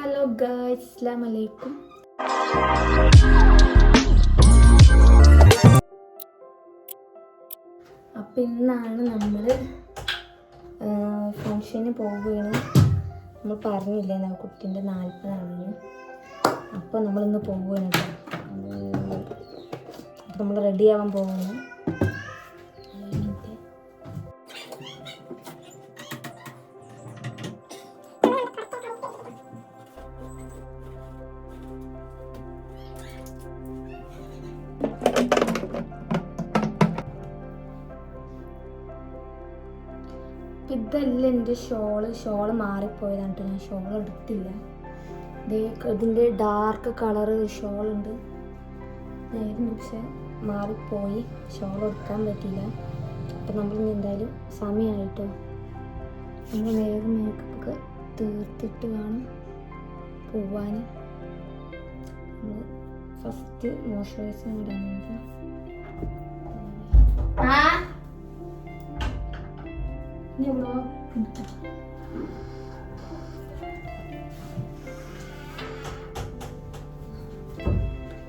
Hello guys, അസ്സലാമു അലൈക്കും. അപ്പം ഇന്നാണ് നമ്മൾ ഫങ്ഷന് പോവുകയാണ്. നമ്മൾ പറഞ്ഞില്ലേ കുട്ടീൻ്റെ 40 അപ്പോൾ നമ്മളിന്ന് പോവുകയാണ് കേട്ടോ. അപ്പോൾ നമ്മൾ റെഡി ആവാൻ പോകുന്നു. ഇതല്ല എൻ്റെ ഷോള് മാറിപ്പോയതാണ് കേട്ടോ. ഞാൻ ഷോൾ എടുത്തില്ല. ഇതിൻ്റെ ഡാർക്ക് കളറ് ഷോളുണ്ട്, പക്ഷെ മാറിപ്പോയി. ഷോൾ എടുക്കാൻ പറ്റില്ല. അപ്പം നമ്മൾ എന്തായാലും സമയമായിട്ടോ. നമ്മൾ വേഗം മേക്കപ്പൊക്കെ തീർത്തിട്ട് വേണം പോവാൻ. ഫസ്റ്റ് മോയ്സ്ചറൈസർ ഇടാനുണ്ട്.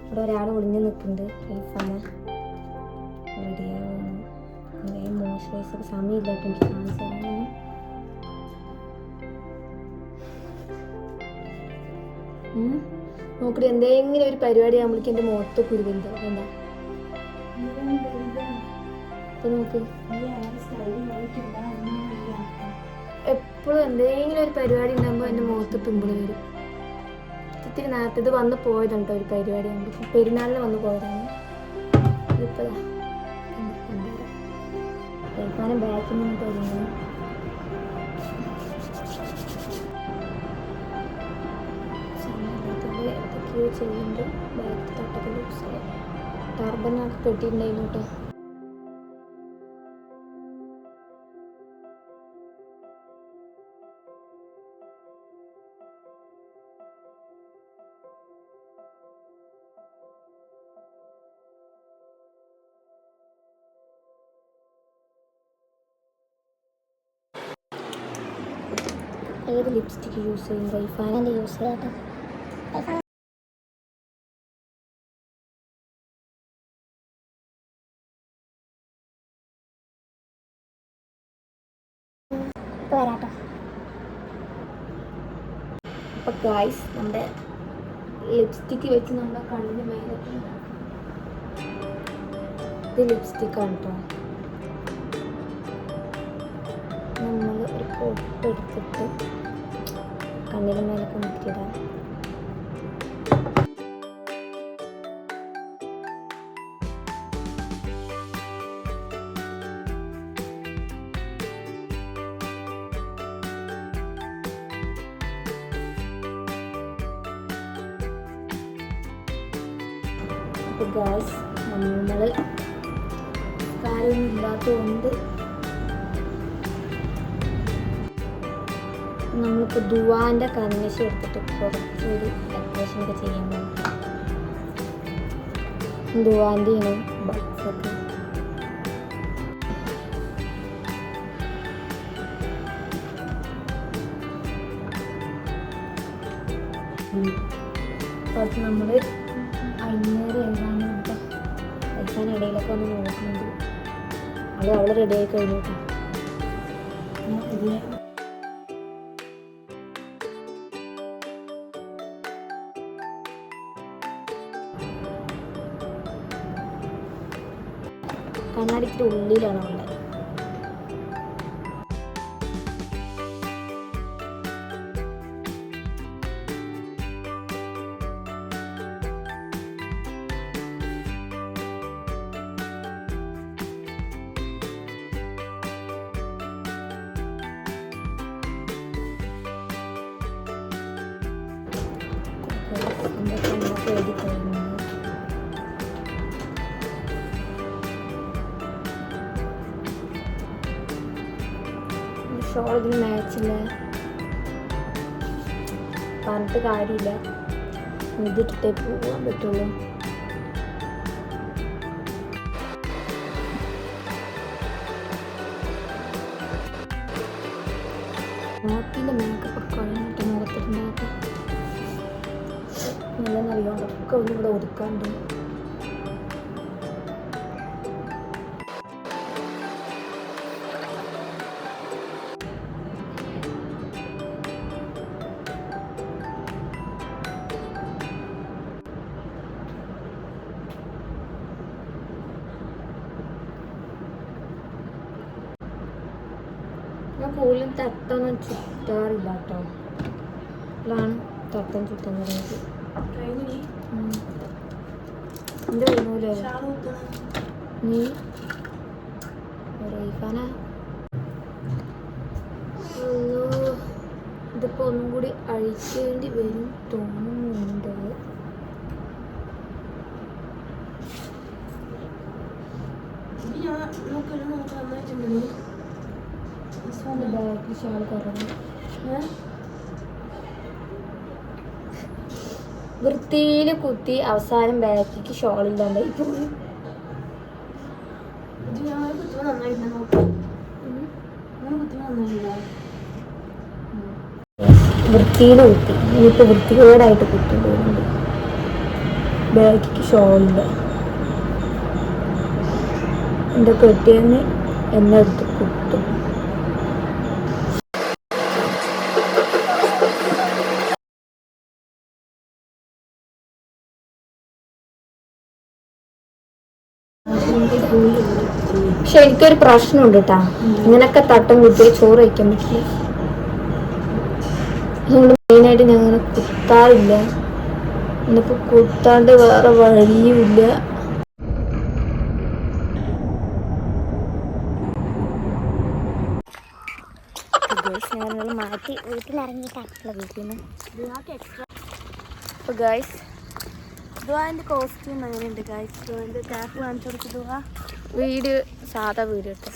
ഇവിടെ ഒരാൾ ഒളിഞ്ഞു നിൽക്കുന്നുണ്ട്. ലൈഫാണ് റെഡിയാവുന്നു. മോയ്സ്ചറൈസർ സമയമില്ലാട്ടോ എനിക്ക് കാണിച്ചു തരാൻ. നോക്കിട്ട് എന്തെങ്കിലും ഒരു പരിപാടി ആകുമ്പോഴേക്കും എൻ്റെ മുഖത്ത് കുരുവില്ല. എന്താ ഇപ്പൊ നോക്ക്, എപ്പോഴും എന്തെങ്കിലും ഒരു പരിപാടി ഉണ്ടാകുമ്പോൾ എൻ്റെ മുഖത്ത് പിമ്പിൾ വരും. ഇത്തിരി നേരത്തെ ഇത് വന്ന് പോയതുണ്ടോ ഒരു പരിപാടി ആകുമ്പോൾ. പെരുന്നാളിന് വന്ന് പോയതാണ്. ഇതിപ്പോൾ കേൾക്കാനും ബാക്കിൽ നിന്ന് തുടങ്ങി. എന്തൊക്കെയോ ചെയ്യുന്നുണ്ട്. ബാക്ക് തട്ടത്തിൽ ടർബനൊക്കെ കെട്ടിയിട്ടുണ്ടായിരുന്നു കേട്ടോ. ഏത് ലിപ്സ്റ്റിക്ക് യൂസ് ചെയ്യും? റൈഫാൻ്റെ യൂസ് ചെയ്യാട്ടോ. വരാട്ടോ. അപ്പോൾ ഗായ്സ്, നമ്മുടെ ലിപ്സ്റ്റിക്ക് വെച്ച് നമ്മുടെ കണ്ണിന് മേലെ ഇത് ലിപ്സ്റ്റിക്കാണ് കേട്ടോ. നമ്മൾ ഒരു പൊട്ടെടുത്തിട്ട് കണ്ണിന് മേലൊക്കെ മുക്കിയിടാം. അപ്പോൾ ഗായ്സ്, നമ്മൾ കാര്യമൊന്നും ഇല്ലാത്തതുകൊണ്ട് നമ്മളിപ്പോൾ ദുവാൻ്റെ കൺവെൻഷൻ എടുത്തിട്ട് കുറച്ചൊരു ഡെക്കറേഷനൊക്കെ ചെയ്യാൻ പോകും. ദുവാൻ്റെയാണ് ബക്സൊക്കെ. കുറച്ച് നമ്മൾ അഞ്ഞൂറ് എഴുതാനും കേട്ടോ. കഴിക്കാൻ ഇടയിലൊക്കെ ഒന്ന് നോക്കുന്നുണ്ട്. അവൾ റെഡിയായി കഴിഞ്ഞു കേട്ടോ. കണ്ണാടിക്ക് ഉള്ളിലാണ് ഉള്ളത്. എഴുതി കഴിഞ്ഞു. ഷോൾ ഇതിന് മാച്ചില്ല പറഞ്ഞിട്ട് കാര്യമില്ല. ഇതിട്ടിട്ടേ പോകാൻ പറ്റുള്ളൂ. നോക്കിൻ്റെ മേക്കപ്പ് ഒക്കെ കഴിഞ്ഞിട്ട് മുഖത്തിട്ടുണ്ടാക്കും. അറിയാതൊക്കെ ഒന്നും ഇവിടെ ഒതുക്കാണ്ട്. ഞാൻ കൂടുതലും തട്ടൊന്നും ചുറ്റാറില്ല കേട്ടോ. അതാണ് തട്ടം ചുറ്റാൻ തുടങ്ങിയത്. എൻ്റെ വീണൂലേ നീ റൈഫാന. ഇതിപ്പോൾ ഒന്നും കൂടി അഴിക്കേണ്ടി വരും തോന്നുന്നുണ്ട്. ബാക്കിൽ ഷാൾ കുറവ് വൃത്തിയിൽ കുത്തി അവസാനം ബാക്കിക്ക് ഷോളില്ലാണ്ടായി പോയി. വൃത്തിയിൽ കുത്തി ഇനിയിപ്പോൾ വൃത്തികേടായിട്ട് കുത്തി പോകുന്നുണ്ട്. ബാക്കിക്ക് ഷോളില്ല. എൻ്റെ കെട്ടിയെന്ന് എന്നെ എടുത്ത് കുത്തും. പക്ഷെ എനിക്കൊരു പ്രശ്നമുണ്ട് കേട്ടാ, ഇങ്ങനൊക്കെ തട്ടം കുത്തിയ ചോറ് വയ്ക്കാൻ പറ്റില്ല. അതുകൊണ്ട് മെയിനായിട്ട് ഞാൻ അങ്ങനെ കുത്താറില്ല. ഇന്നിപ്പോൾ കുത്താണ്ട് വേറെ വഴിയുമില്ല. ഞങ്ങൾ മാറ്റി വീട്ടിലിറങ്ങിയിട്ടാണല്ലോ വീട്ടിൽ നിന്ന്. അപ്പോൾ ഗൈസ് ദുവാൻ്റെ കോസ്റ്റ്യൂം അങ്ങനെയുണ്ട് ഗൈസ്. ദുവാൻ്റെ ക്യാപ്പ് കാണിച്ചു കൊടുത്തു. ദുവാ വീട് സാധാ വീട് എടുത്തു.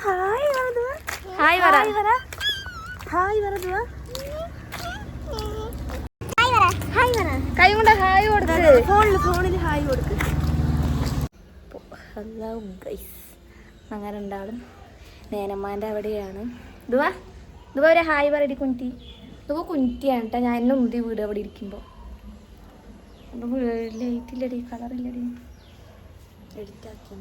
ഹായ് ഹായ് പറ ഹായ് പറ ദുവാ. കൈ കൊണ്ട് ഹായ് കൊടുക്ക്. ഫോണിൽ ഹായ് കൊടുക്ക്. ഹലോ ഗൈസ്, അങ്ങനെ ഉണ്ടാവും. നേനമ്മാൻ്റെ അവിടെയാണ്. ദുവാ ദുവാ ഒരു ഹായ് പറയടി കുഞ്ഞി. ദുവാ കുഞ്ഞിയാണ് കേട്ടോ. ഞാൻ എന്നെ മുടി വീട് അവിടെ ഇരിക്കുമ്പോൾ. ലൈറ്റില്ലടി, കളറില്ലടി, എഡിറ്റാക്കി.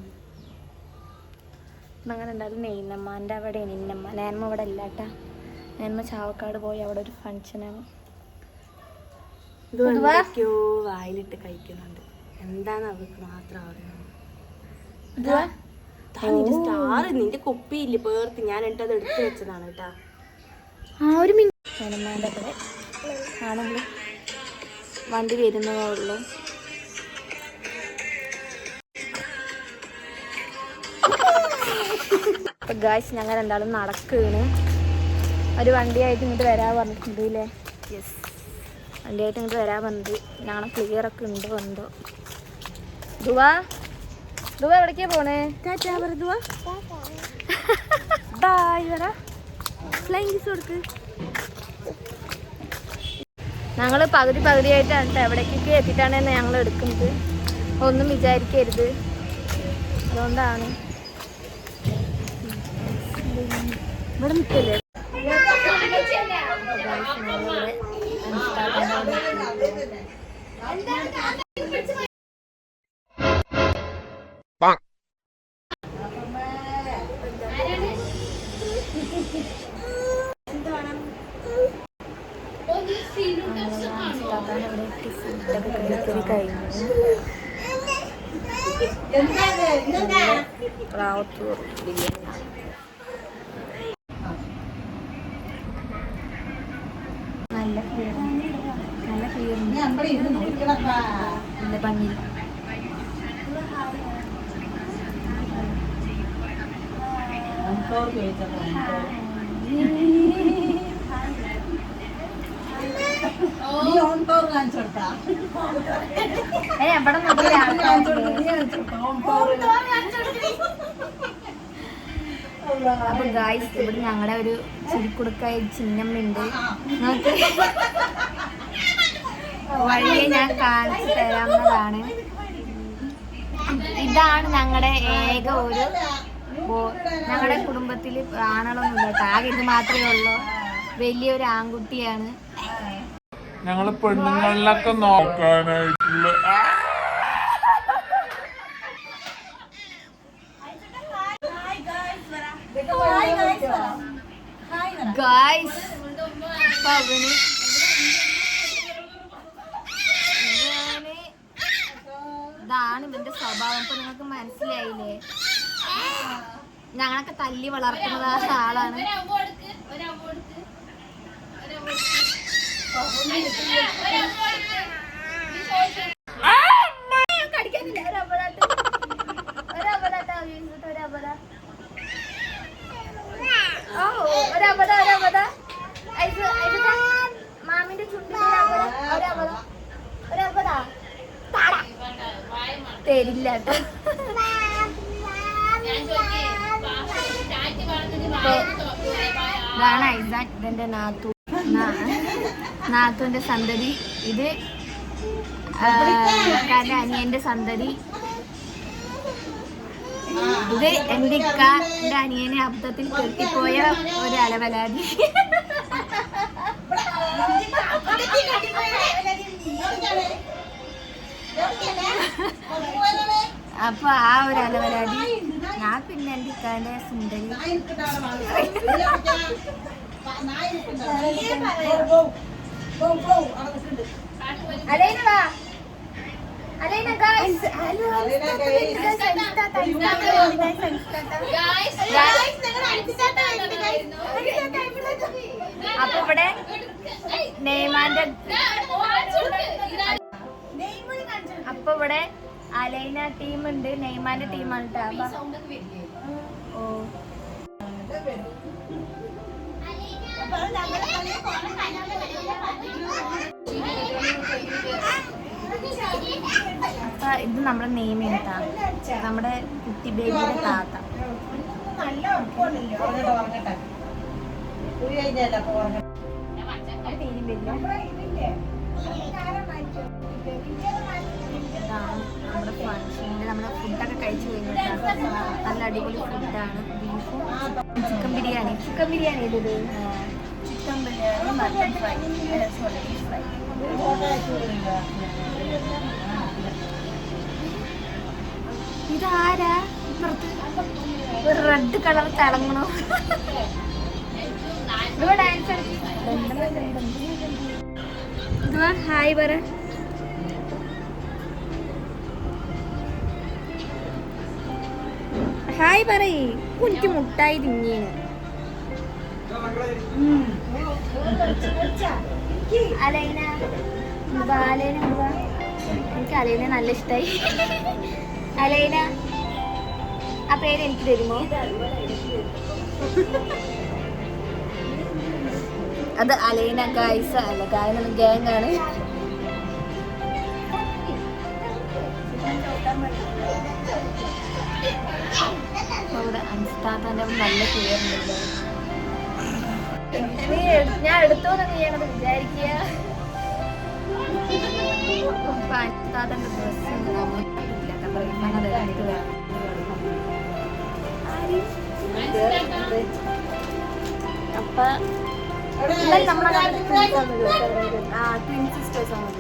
അങ്ങനെ ഉണ്ടാവും. നെയ്നമ്മാൻ്റെ അവിടെയാണ് ഇന്നമ്മ. നേനമ്മ അവിടെ ഇല്ല കേട്ടാ. നേനമ്മ ചാവക്കാട് പോയി അവിടെ ഒരു ഫങ്ഷനാണ്. വായിലിട്ട് കഴിക്കുന്നുണ്ട്. എന്താണ് അവർക്ക് മാത്രം അറിയുന്നത്. സ്റ്റാർ നിന്റെ കുപ്പിയില്ലേ പേർത്ത്, ഞാൻ എന്നിട്ട് അത് എടുത്തു വെച്ചതാണ് കേട്ടാ. ഒരു മിനിറ്റ് ആണെങ്കിൽ വണ്ടി വരുന്നതേ ഉള്ളൂ. അപ്പൊ ഗായ്സ് ഞങ്ങൾ എന്തായാലും നടക്കുകയാണ്. ഒരു വണ്ടിയായിട്ട് ഇങ്ങോട്ട് വരാൻ പറഞ്ഞിട്ടുണ്ട് അല്ലേ? യെസ്, വണ്ടിയായിട്ട് ഇങ്ങോട്ട് വരാൻ പറഞ്ഞത്. ഞങ്ങളെ ക്ലിയർ ഒക്കെ ഉണ്ട് വന്നോ. ദുവാ ദുവാ എവിടേക്കാ പോണേ? ടാറ്റാ പറ ദുവാ. ബൈ പറ. ഫ്ലൈങ് കിസ് കൊടുക്ക്. ഞങ്ങൾ പകുതിയായിട്ടാണ് എവിടേക്കൊക്കെ എത്തിയിട്ടാണ് ഞങ്ങൾ എടുക്കുന്നത്. ഒന്നും വിചാരിക്കരുത്. അതുകൊണ്ടാണ് ഇവിടെ നിൽക്കല്ലേ. നല്ല ഭംഗി. അപ്പൊ ഗായ്സ് ഇവിടെ ഞങ്ങളുടെ ഒരു ചിരിക്കുടുക്കായ ചിഹ്നമുണ്ട്. നമുക്ക് വഴിയെ ഞാൻ കാണിച്ചു തരാവുന്നതാണ്. ഇതാണ് ഞങ്ങളുടെ ഏക ഒരു ഞങ്ങളുടെ കുടുംബത്തിൽ ആണുകളൊന്നും ഇല്ല. ആകെ ഇത് മാത്രമേ ഉള്ളൂ. വലിയൊരു ആൺകുട്ടിയാണ്. ഞങ്ങള് പെണ്ണുങ്ങളിലൊക്കെ നോക്കാനായിട്ടുള്ള ഇതാണ് ഇവന്റെ സ്വഭാവം. ഇപ്പൊ നിങ്ങൾക്ക് മനസ്സിലായില്ലേ? ഞങ്ങളൊക്കെ തല്ലി വളർത്തുന്നത് ആ ആളാണ്. മാമിന്റെ ചുണ്ടിൽ തരില്ല കേട്ടോ. ഇതാണ് ഐസാൻ, ഇതെന്റെ നാത്തുവിന്റെ സന്തതി. ഇത് അനിയന്റെ സന്തതി. ഇത് എന്റെ ഇക്കാന്റെ അനിയനെ അബദ്ധത്തിൽ കെട്ടിപ്പോയ ഒരു അലവലാതി. അപ്പൊ ആ ഒരു അലവലാതി ഞാൻ പിന്നെ എന്റെ ഇക്കാന്റെ സുന്ദരി. അലൈന വാ, അലൈന ഗൈസ്. അപ്പൊ ഇവിടെ നെയ്മാന്റെ അപ്പൊ ഇവിടെ അലൈന ടീമുണ്ട്, നെയ്മാന്റെ ടീമാണ് കേട്ടോ. ഓ അപ്പൊ ഇത് നമ്മുടെ നെയ്മയാണ് കേട്ടോ, നമ്മുടെ കുട്ടി ബേബിയുടെ താത്ത. നമ്മുടെ ഫംഗ്ഷനിൽ നമ്മുടെ ഫുഡൊക്കെ കഴിച്ചു കഴിഞ്ഞിട്ടാണ്. നല്ല അടിപൊളി ഫുഡാണ്. ബീഫും ചിക്കൻ ബിരിയാണി. ചിക്കൻ ബിരിയാണി ഇത് chicken biryani, mutton fry, beef fry. ഇതാരാ ഇപ്പുറത്ത് ഒരു റെഡ് കളർ തിളങ്ങണോ? ഡാൻസ് ഇതുവാ. ഹായ് പറ. ഹായ് പറയ്. കുഞ്ഞു മുട്ടായി തിങ്ങിയാണ്. അലൈന അലൈന എനിക്ക് അലൈന നല്ല ഇഷ്ടായി. അലൈന ആ പേര് എനിക്ക് തരുമോ? അത് അലൈന ഗായ്സ് അല്ല, ഗായന ഗ്യാങ് ആണ്. അവിടെ അൻസ്താത്താൻ്റെ നല്ല പേരുണ്ടല്ലോ. ഞാൻ എടുത്തോന്ന് നീ ഞങ്ങൾ വിചാരിക്കുക. അപ്പൊ അൻസ്താത്താൻ്റെ ഡ്രസ്സ് നമ്മൾ അപ്പൊ ട്വിൻ സിസ്റ്റേഴ്സ് ആണ്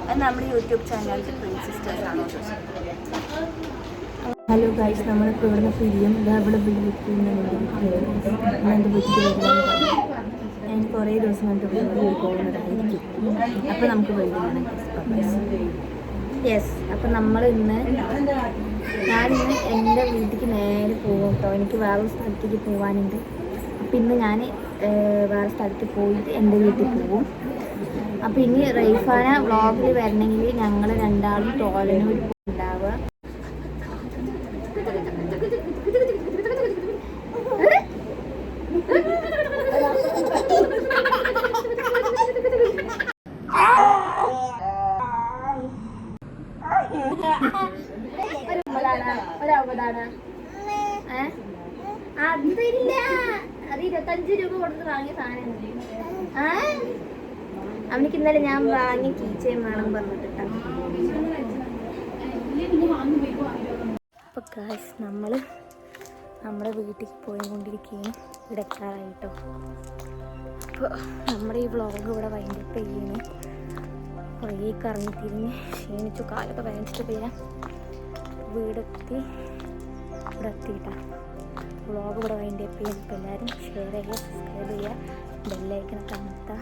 അത് നമ്മുടെ യൂട്യൂബ് ചാനലിൽ ട്വിൻ സിസ്റ്റേഴ്സ് ആണോ? ഹലോ ഗൈസ്, നമ്മളിപ്പോൾ ഇവിടുന്ന് പിരിയും. ഇവിടെ വിളിക്കുന്നുണ്ട്. എൻ്റെ വീട്ടിൽ ഞാൻ കുറേ ദിവസം കണ്ട് പോകുന്നതായിരിക്കും. അപ്പോൾ നമുക്ക് വൈകുന്നേരം യെസ്. അപ്പം ഞാനിന്ന് എൻ്റെ വീട്ടിലേക്ക് നേരെ പോകും കേട്ടോ. എനിക്ക് വേറൊരു സ്ഥലത്തേക്ക് പോകാനുണ്ട്. അപ്പം ഇന്ന് ഞാൻ വേറെ സ്ഥലത്ത് പോയിട്ട് എൻ്റെ വീട്ടിൽ പോകും. അപ്പം ഇനി റൈഫാന വ്ളോഗിൽ വരണമെങ്കിൽ ഞങ്ങൾ രണ്ടാളും ടോലനൂർ ഉണ്ടാവുക. ഒരവതാണ്. അതില്ല, അത് 25 രൂപ കൊടുത്ത് വാങ്ങിയ സാധനം. അവനിക്ക് ഇന്നലെ ഞാൻ വാങ്ങിയ കീച്ചയും വേണം പറഞ്ഞിട്ടാ. അപ്പൊ ഗായ്സ് നമ്മള് നമ്മുടെ വീട്ടിൽ പോയിക്കൊണ്ടിരിക്കുകയും ഇവിടെ എത്താറായിട്ടോ. അപ്പോൾ നമ്മുടെ ഈ വ്ളോഗ് ഇവിടെ വൈൻഡപ്പ് ചെയ്യുന്നു. കുറേ കറങ്ങി തിരിഞ്ഞ് ക്ഷീണിച്ചു, കാലൊക്കെ വേദനിച്ചിട്ട് പിന്നെ വീടെത്തി ഇവിടെ എത്തിയിട്ടാണ് വ്ളോഗ് ഇവിടെ വൈൻഡപ്പ് ചെയ്യുന്നു. അപ്പോൾ എല്ലാവരും ഷെയർ ചെയ്യുക, സബ്സ്ക്രൈബ് ചെയ്യുക, ബെല്ലൈക്കണൊക്കെ അമർത്തുക.